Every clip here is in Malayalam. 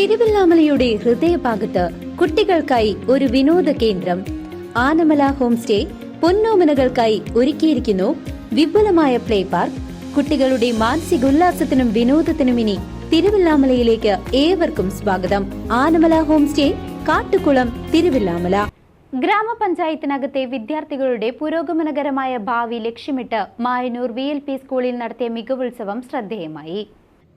തിരുവല്ലാമലയുടെ ഹൃദയഭാഗത്ത് കുട്ടികൾക്കായി ഒരു വിനോദ കേന്ദ്രം ആനമല ഹോം സ്റ്റേ പൊന്നോമനകൾക്കായി ഒരുക്കിയിരിക്കുന്നു വിപുലമായ പ്ലേ പാർക്ക്. കുട്ടികളുടെ മാനസികോല്ലാസത്തിനും വിനോദത്തിനും ഇനി തിരുവല്ലാമലയിലേക്ക് ഏവർക്കും സ്വാഗതം. Anamala home stay, Kattukulam, Thiruvallamala. ഗ്രാമപഞ്ചായത്തിനകത്തെ വിദ്യാർത്ഥികളുടെ പുരോഗമനകരമായ ഭാവി ലക്ഷ്യമിട്ട് മായന്നൂർ VLP സ്കൂളിൽ നടത്തിയ മികവുത്സവം ശ്രദ്ധേയമായി.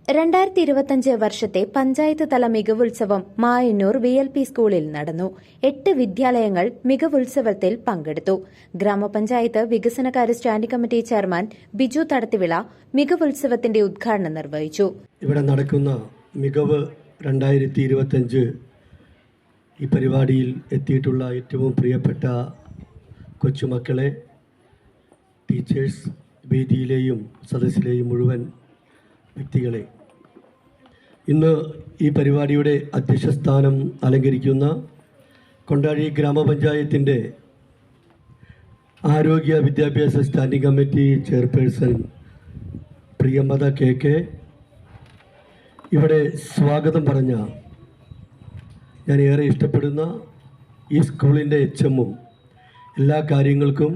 2025 വർഷത്തെ പഞ്ചായത്ത് തല മികവുത്സവം മായന്നൂർ VLP സ്കൂളിൽ നടന്നു. 8 വിദ്യാലയങ്ങൾ മികവുത്സവത്തിൽ പങ്കെടുത്തു. ഗ്രാമപഞ്ചായത്ത് വികസനകാര്യ standing committee chairman Biju Thadathivila മികവുത്സവത്തിന്റെ ഉദ്ഘാടനം നിർവഹിച്ചു. ഇവിടെ നടക്കുന്ന മികവ് 2025 ഈ പരിപാടിയിൽ എത്തിയിട്ടുള്ള ഏറ്റവും പ്രിയപ്പെട്ട കൊച്ചുമക്കളെ, ടീച്ചേഴ്സ്, വേദിയിലെയും സദസ്സിലെയും മുഴുവൻ വ്യക്തികളെ, ഇന്ന് ഈ പരിപാടിയുടെ അധ്യക്ഷസ്ഥാനം അലങ്കരിക്കുന്ന കൊണ്ടാഴി ഗ്രാമപഞ്ചായത്തിൻ്റെ ആരോഗ്യ വിദ്യാഭ്യാസ സ്റ്റാൻഡിംഗ് കമ്മിറ്റി ചെയർപേഴ്സൺ പ്രിയമത KK, ഇവിടെ സ്വാഗതം പറഞ്ഞ ഞാൻ ഏറെ ഇഷ്ടപ്പെടുന്ന ഈ സ്കൂളിൻ്റെ HMഉം എല്ലാ കാര്യങ്ങൾക്കും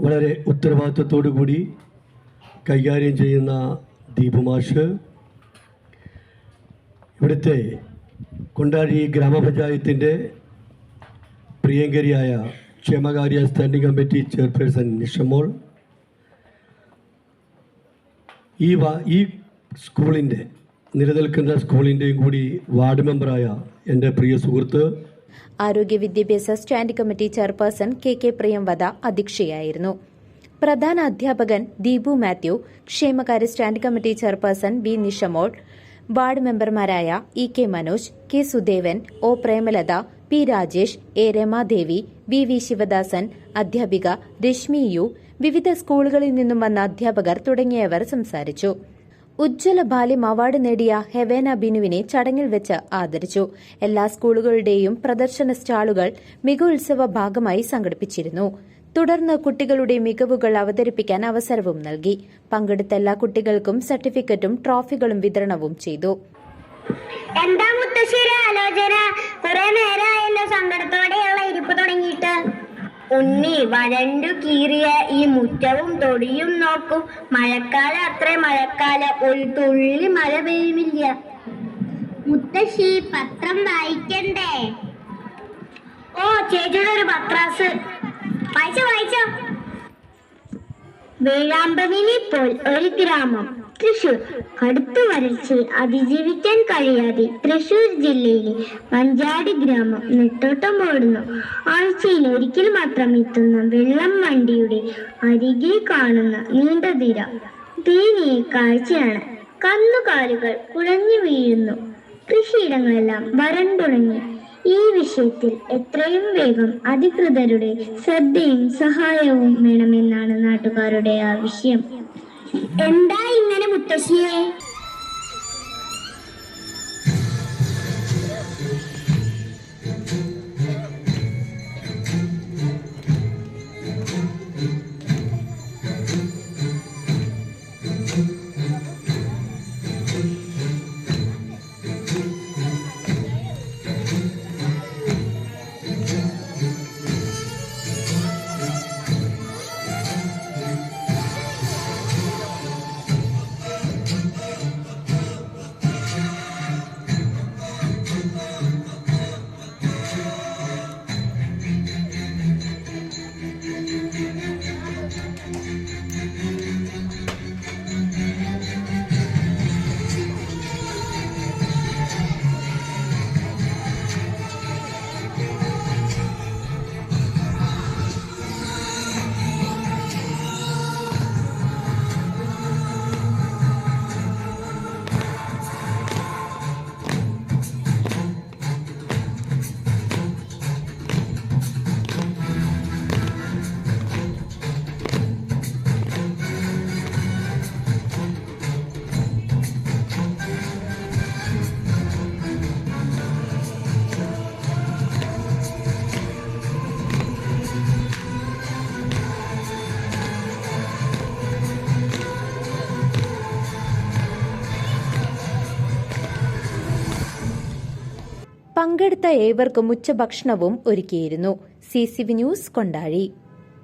വളരെ ഉത്തരവാദിത്വത്തോടു കൂടി കൈകാര്യം ചെയ്യുന്ന ദീപുമാഷ്, ഇവിടുത്തെ കൊണ്ടാഴി ഗ്രാമപഞ്ചായത്തിൻ്റെ പ്രിയങ്കരിയായ ക്ഷേമകാര്യ സ്റ്റാൻഡിംഗ് കമ്മിറ്റി ചെയർപേഴ്സൺ നിഷമോൾ, ഈ സ്കൂളിൻ്റെ നിലനിൽക്കുന്ന സ്കൂളിൻ്റെയും കൂടി വാർഡ് മെമ്പറായ എൻ്റെ പ്രിയ സുഹൃത്ത്, ആരോഗ്യ വിദ്യാഭ്യാസ standing committee chairperson KK Priyamvada അധ്യക്ഷയായിരുന്നു. പ്രധാന അധ്യാപകൻ ദീപു മാത്യു, ക്ഷേമകാര്യ standing committee chairperson B Nishamol, ward മെമ്പർമാരായ EK Manoj, K Sudevan, O Premalatha, P Rajesh, A Ramadevi, VV Sivadasan, അധ്യാപിക രശ്മി U, വിവിധ സ്കൂളുകളിൽ നിന്നും വന്ന അധ്യാപകർ തുടങ്ങിയവർ സംസാരിച്ചു. ഉജ്ജ്വല ബാല്യം അവാർഡ് നേടിയ ഹെവേന ബിനുവിനെ ചടങ്ങിൽ വെച്ച് ആദരിച്ചു. എല്ലാ സ്കൂളുകളുടെയും പ്രദർശന സ്റ്റാളുകൾ മികവുത്സവ ഭാഗമായി സംഘടിപ്പിച്ചിരുന്നു. തുടർന്ന് കുട്ടികളുടെ മികവുകൾ അവതരിപ്പിക്കാൻ അവസരവും നൽകി. പങ്കെടുത്ത എല്ലാ കുട്ടികൾക്കും സർട്ടിഫിക്കറ്റും ട്രോഫികളും വിതരണവും ചെയ്തു. എന്താ മുത്തശ്ശിയുടെ ആലോചന? കുറെ നേരമായല്ലോ സങ്കടത്തോടെയുള്ള ഇരിപ്പ് തുടങ്ങിയിട്ട്. ഉണ്ണി, വരണ്ടു കീറിയ ഈ മുറ്റവും തൊടിയും നോക്കൂ. മഴക്കാലം അത്ര മഴക്കാലം, ഒരു തുള്ളി മഴ പെയ്യുമില്ല. മുത്തശ്ശി, പത്രം വായിക്കണ്ടേ? ഓ, ചേച്ചിയുടെ ഒരു പത്രാസ് വായിച്ചോ. വേഴാമ്പലിനെ പോൽ ഒരു ഗ്രാമം, തൃശൂർ. കടുത്ത വരൾച്ചയെ അതിജീവിക്കാൻ കഴിയാതെ തൃശൂർ ജില്ലയിലെ മഞ്ചാടി ഗ്രാമം നെട്ടോട്ടം ഓടുന്നു. ആഴ്ചയിൽ ഒരിക്കൽ മാത്രം എത്തുന്ന വെള്ളം വണ്ടിയുടെ അരികെ കാണുന്ന നീണ്ട നിര ദയനീയ കാഴ്ചയാണ്. കന്നുകാലികൾ കുഴഞ്ഞു വീഴുന്നു. കൃഷിയിടങ്ങളെല്ലാം വരണ്ടുണങ്ങി. ഈ വിഷയത്തിൽ എത്രയും വേഗം അധികൃതരുടെ ശ്രദ്ധയും സഹായവും വേണമെന്നാണ് നാട്ടുകാരുടെ ആവശ്യം. എന്താ ഇങ്ങനെ മുത്തശ്ശിയെ? പങ്കെടുത്ത ഏവർക്കും ഉച്ചഭക്ഷണവും ഒരുക്കിയിരുന്നു. CCV news Kondazhy.